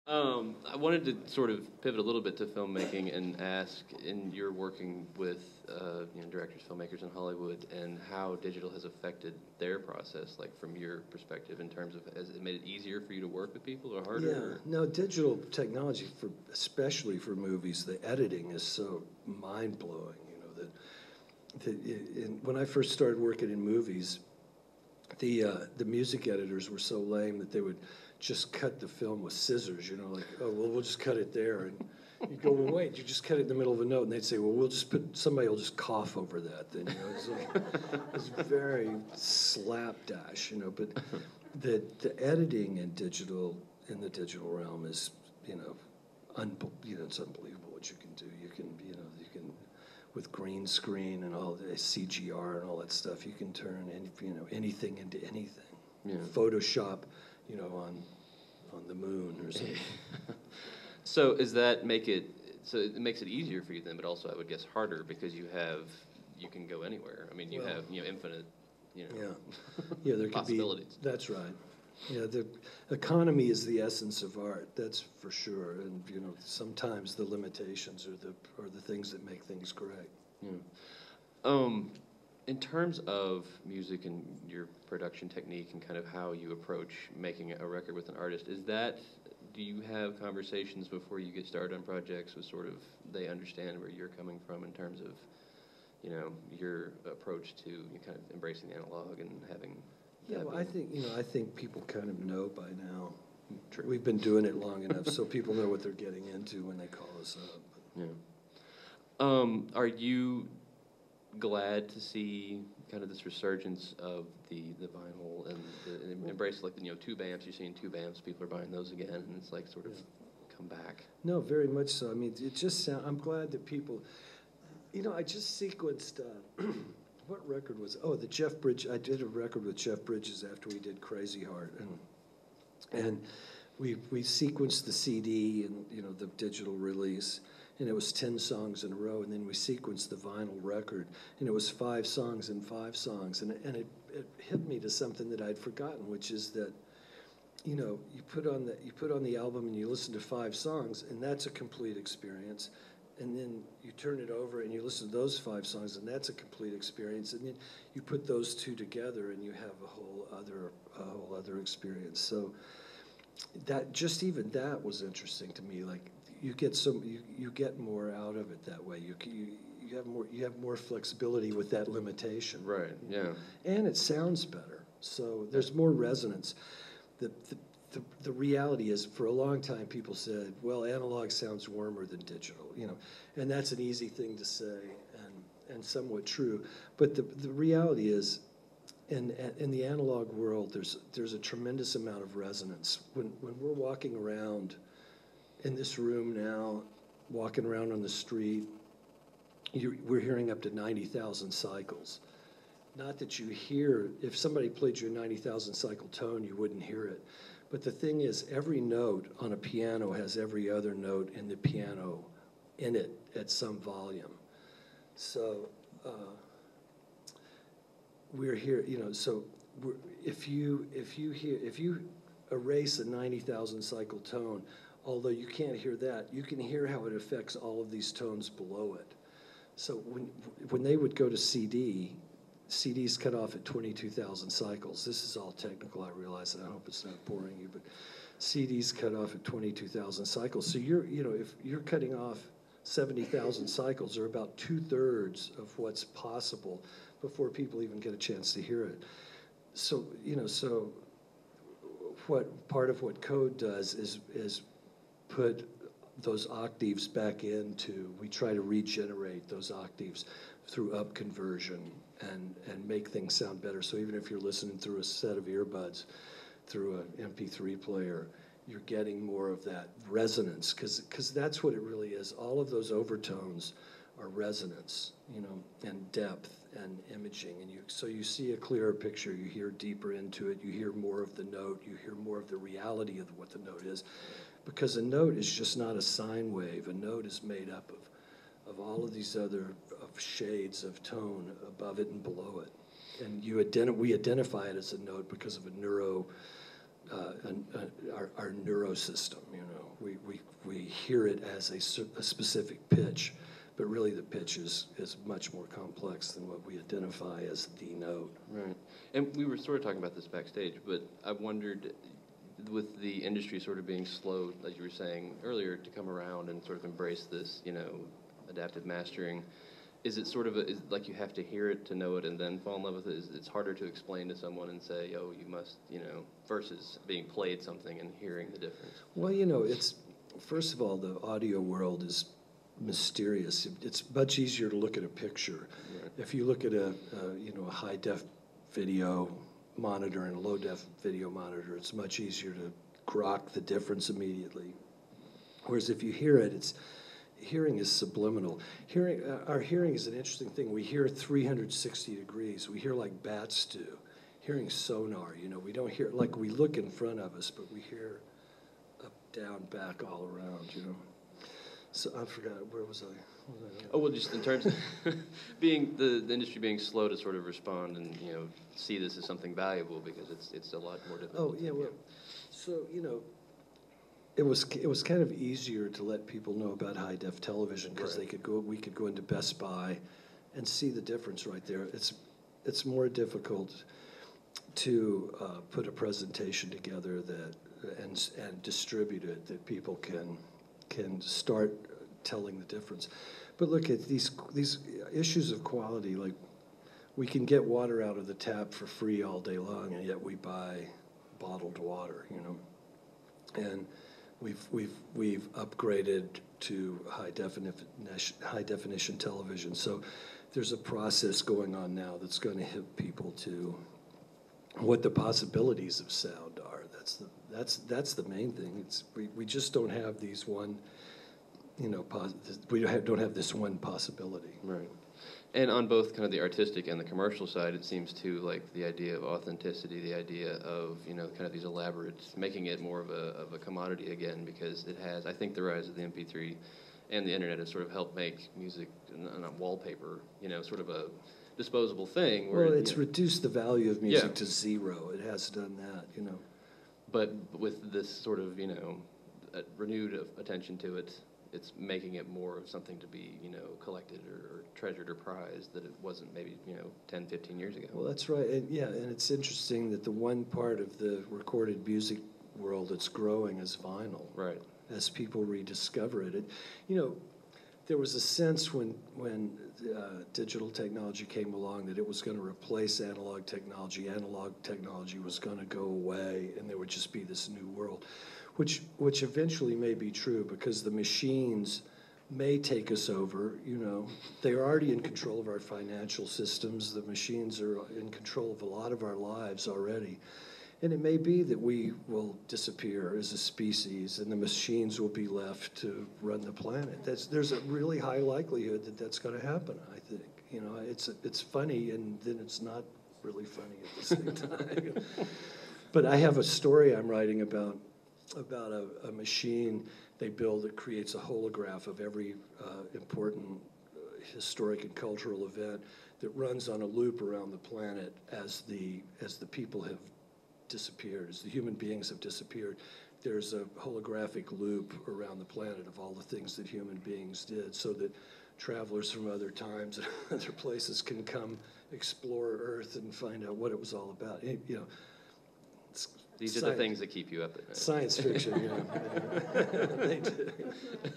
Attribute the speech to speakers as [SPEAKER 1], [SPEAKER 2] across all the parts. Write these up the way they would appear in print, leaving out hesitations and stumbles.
[SPEAKER 1] I wanted to sort of pivot a little bit to filmmaking and ask, in your working with directors, filmmakers in Hollywood, and how digital has affected their process, like from your perspective, in terms of has it made it easier for you to work with people or harder?
[SPEAKER 2] Yeah, no, digital technology, especially for movies, the editing is so mind-blowing. When I first started working in movies, the music editors were so lame that they would just cut the film with scissors, like, oh, well, we'll just cut it there. And you'd go, well, wait, you just cut it in the middle of a note. And they'd say, well, somebody will just cough over that. Then, it's very slapdash, but the editing in the digital realm is, it's unbelievable what you can do. You can with green screen and all the CGR and all that stuff, you can turn anything into anything. Yeah. Photoshop, on the moon or something.
[SPEAKER 1] So it makes it easier for you then, but also I would guess harder because you can go anywhere. I mean, you have infinite,
[SPEAKER 2] there
[SPEAKER 1] possibilities.
[SPEAKER 2] Could be, that's right. Yeah, the economy is the essence of art. That's for sure. And sometimes the limitations are the things that make things great.
[SPEAKER 1] Yeah. In terms of music and your production technique and kind of how you approach making a record with an artist, do you have conversations before you get started on projects with sort of they understand where you're coming from in terms of, your approach to kind of embracing the analog and having...
[SPEAKER 2] Yeah, well, I think people kind of know by now. True. We've been doing it long enough, so people know what they're getting into when they call us up.
[SPEAKER 1] Yeah. Are you glad to see kind of this resurgence of the vinyl and embrace like the tube amps? You're seeing tube amps, people are buying those again, and it's like sort of come back.
[SPEAKER 2] No, very much so. I mean, it just I'm glad that people. I just sequenced. What record was it? Oh, the Jeff Bridges. I did a record with Jeff Bridges after we did Crazy Heart, and we sequenced the CD and the digital release. And it was 10 songs in a row, and then we sequenced the vinyl record, and it was 5 songs and 5 songs, and it hit me to something that I'd forgotten, which is that, you put on the album and you listen to 5 songs, and that's a complete experience, and then you turn it over and you listen to those 5 songs, and that's a complete experience, and then you put those 2 together, and you have a whole other experience. So that even that was interesting to me, like. You get more out of it that way. You have more flexibility with that limitation.
[SPEAKER 1] Right. Yeah.
[SPEAKER 2] And it sounds better. So there's more resonance. The reality is, for a long time, people said, "Well, analog sounds warmer than digital," and that's an easy thing to say and somewhat true. But the reality is, in the analog world, there's a tremendous amount of resonance. When we're walking around in this room now, walking around on the street, we're hearing up to 90,000 cycles. Not that you hear, if somebody played you a 90,000 cycle tone, you wouldn't hear it. But the thing is, every note on a piano has every other note in the piano in it at some volume. So we're here, so if you erase a 90,000 cycle tone, although you can't hear that, you can hear how it affects all of these tones below it. So when they would go to CDs cut off at 22,000 cycles. This is all technical, I realize, and I hope it's not boring you, but CDs cut off at 22,000 cycles. So if you're cutting off 70,000 cycles, or about 2/3 of what's possible before people even get a chance to hear it. So part of what code does is put those octaves back into, we try to regenerate those octaves through up conversion and make things sound better. So even if you're listening through a set of earbuds, through an MP3 player, you're getting more of that resonance, because that's what it really is. All of those overtones are resonance, and depth and imaging. And so you see a clearer picture, you hear deeper into it, you hear more of the note, you hear more of the reality of what the note is. Because a note is just not a sine wave. A note is made up of all of these other shades of tone above it and below it. And we identify it as a note because of a our neurosystem. You know, we hear it as a specific pitch, but really the pitch is much more complex than what we identify as the note.
[SPEAKER 1] Right. And we were sort of talking about this backstage, but I wondered, with the industry sort of being slow, as you were saying earlier, to come around and sort of embrace this, you know, adaptive mastering, is it sort of is like you have to hear it to know it and then fall in love with it? It's harder to explain to someone and say, oh, you must, you know, versus being played something and hearing the difference?
[SPEAKER 2] Well, you know, first of all, the audio world is mysterious. It's much easier to look at a picture. Right. If you look at a high def video monitor and a low def video monitor, it's much easier to grok the difference immediately. Whereas if you hear it, hearing is subliminal. Our hearing is an interesting thing. We hear 360 degrees. We hear like bats do. Hearing sonar, you know, we don't hear, like we look in front of us, but we hear up, down, back, all around, you know. So I forgot, where was I?
[SPEAKER 1] Oh, well, just in terms of being the industry being slow to sort of respond and, you know, see this as something valuable because it's a lot more difficult.
[SPEAKER 2] Oh, yeah, well, so, you know, it was kind of easier to let people know about high def television because right. We could go into Best Buy and see the difference right there. It's more difficult to put a presentation together and distribute it that people can start telling the difference. But look at these issues of quality. Like, we can get water out of the tap for free all day long, and yet we buy bottled water, you know. And we've upgraded to high definition television. So there's a process going on now that's going to hit people to what the possibilities of sound are. That's the main thing. We just don't have these one, you know, we don't have this one possibility.
[SPEAKER 1] Right. And on both kind of the artistic and the commercial side, it seems too like the idea of authenticity, the idea of, you know, kind of these elaborate, making it more of a commodity again, because it has, I think the rise of the MP3 and the internet has sort of helped make music, not wallpaper, you know, sort of a disposable thing.
[SPEAKER 2] Where, well, it's reduced the value of music to zero. It has done that, you know.
[SPEAKER 1] But with this sort of, you know, renewed attention to it, it's making it more of something to be, you know, collected or treasured or prized that it wasn't maybe, you know, 10, 15 years ago.
[SPEAKER 2] Well, that's right. And it's interesting that the one part of the recorded music world that's growing is vinyl.
[SPEAKER 1] Right.
[SPEAKER 2] As people rediscover it. You know, there was a sense when digital technology came along that it was going to replace analog technology. Analog technology was going to go away, and there would just be this new world, which eventually may be true because the machines may take us over. You know, they're already in control of our financial systems. The machines are in control of a lot of our lives already. And it may be that we will disappear as a species and the machines will be left to run the planet. There's a really high likelihood that that's going to happen, I think. You know, it's funny and then it's not really funny at the same time. But I have a story I'm writing about a machine they build that creates a holograph of every important historic and cultural event that runs on a loop around the planet as the people have disappeared, as the human beings have disappeared. There's a holographic loop around the planet of all the things that human beings did so that travelers from other times and other places can come explore Earth and find out what it was all about. You know,
[SPEAKER 1] these are the things that keep you up at night.
[SPEAKER 2] Science fiction, you know. They do.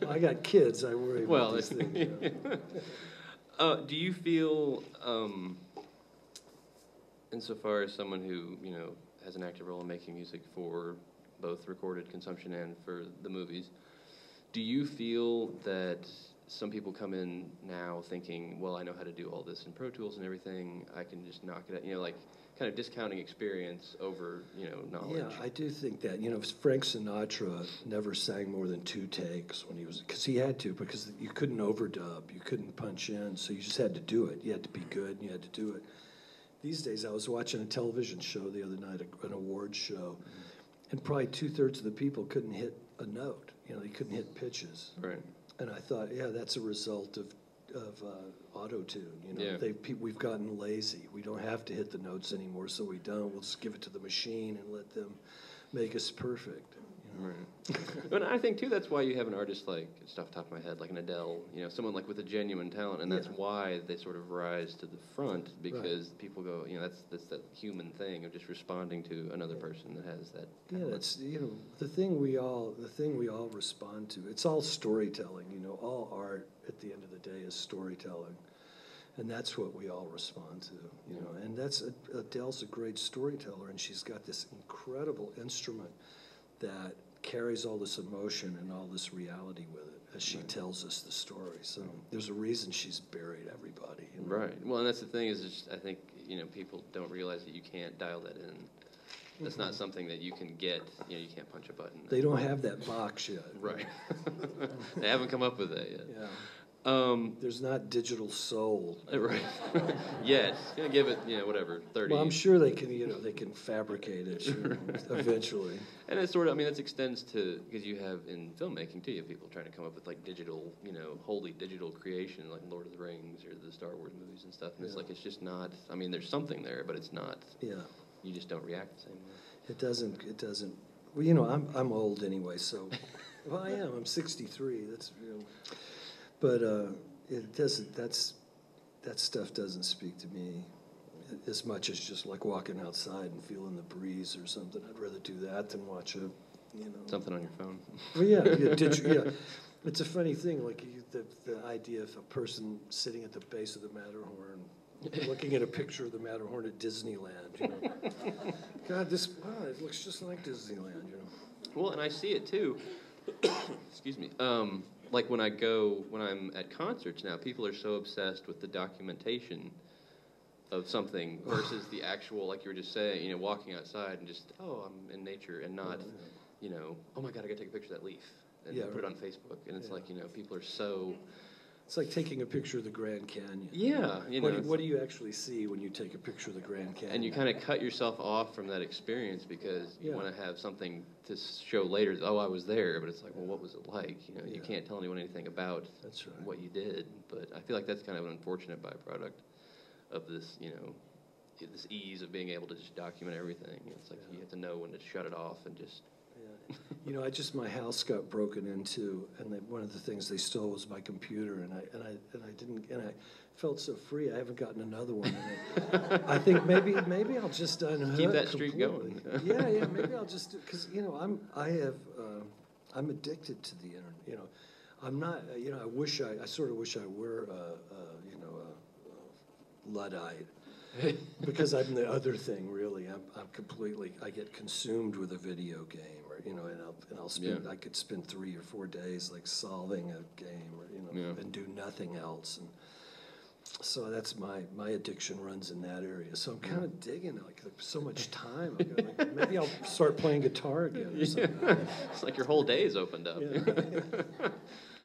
[SPEAKER 2] Well, I got kids, I worry about these things. You know.
[SPEAKER 1] Do you feel, insofar as someone who, you know, has an active role in making music for both recorded consumption and for the movies, do you feel that some people come in now thinking, well, I know how to do all this in Pro Tools and everything, I can just knock it out, you know, like kind of discounting experience over, you know, knowledge?
[SPEAKER 2] Yeah, I do think that. You know, Frank Sinatra never sang more than 2 takes when he was, because he had to, because you couldn't overdub, you couldn't punch in, so you just had to do it. You had to be good and you had to do it. These days, I was watching a television show the other night, an awards show, and probably 2/3 of the people couldn't hit a note. You know, they couldn't hit pitches.
[SPEAKER 1] Right.
[SPEAKER 2] And I thought, yeah, that's a result of auto-tune. You know,
[SPEAKER 1] yeah.
[SPEAKER 2] We've gotten lazy. We don't have to hit the notes anymore, so we don't. We'll just give it to the machine and let them make us perfect.
[SPEAKER 1] Right. And I think too that's why you have an artist like, just off the top of my head, like an Adele, someone like with a genuine talent, and that's why they sort of rise to the front, because people go, that's that human thing of just responding to another person that has that talent.
[SPEAKER 2] That's the thing we all respond to. It's all storytelling. All art at the end of the day is storytelling, and that's what we all respond to. And that's Adele's a great storyteller, and she's got this incredible instrument that carries all this emotion and all this reality with it as she tells us the story. So there's a reason she's buried everybody.
[SPEAKER 1] Right. Well, and that's the thing is, just, I think people don't realize that you can't dial that in. That's not something that you can get. You can't punch a button.
[SPEAKER 2] They don't have that box yet.
[SPEAKER 1] Right. They haven't come up with that yet.
[SPEAKER 2] Yeah. There's not digital soul.
[SPEAKER 1] Right. Yes. Give it, whatever, 30.
[SPEAKER 2] Well, I'm sure they can, they can fabricate it eventually.
[SPEAKER 1] And it sort of, that extends to, because you have in filmmaking too, you have people trying to come up with like digital, wholly digital creation, like Lord of the Rings or the Star Wars movies and stuff. And it's like, it's just not, there's something there, but it's not. Yeah. You just don't react the same way. It
[SPEAKER 2] doesn't. Well, I'm old anyway, so, well, I am. I'm 63. That's, but it doesn't. That stuff doesn't speak to me as much as just like walking outside and feeling the breeze or something. I'd rather do that than watch
[SPEAKER 1] something on your phone.
[SPEAKER 2] Well, yeah. It's a funny thing, like the idea of a person sitting at the base of the Matterhorn, looking at a picture of the Matterhorn at Disneyland. God, it looks just like Disneyland.
[SPEAKER 1] Well, and I see it too. Excuse me. Like when I'm at concerts now, people are so obsessed with the documentation of something versus the actual, like you were just saying, walking outside and just, I'm in nature, and not, oh my God, I gotta take a picture of that leaf and put it on Facebook. And it's like, people are so...
[SPEAKER 2] It's like taking a picture of the Grand Canyon.
[SPEAKER 1] Yeah.
[SPEAKER 2] What do you actually see when you take a picture of the Grand Canyon?
[SPEAKER 1] And you kind of cut yourself off from that experience because you want to have something to show later. I was there, but it's like, well, what was it like? You can't tell anyone anything about what you did. But I feel like that's kind of an unfortunate byproduct of this, this ease of being able to just document everything. It's like you have to know when to shut it off and just...
[SPEAKER 2] my house got broken into, and one of the things they stole was my computer, and I felt so free. I haven't gotten another one. And I think maybe I'll just unhook.
[SPEAKER 1] Keep that streak going.
[SPEAKER 2] Yeah. Maybe I'll just, because I'm addicted to the internet. I'm not. I sort of wish I were Luddite. Because I'm the other thing, really. I'm completely. I get consumed with a video game, and I'll spend. I could spend 3 or 4 days like solving a game, or and do nothing else. And so that's my addiction runs in that area. So I'm kind of digging it. Like so much time. Maybe I'll start playing guitar again or something.
[SPEAKER 1] It's like your whole day is opened up.
[SPEAKER 2] Yeah.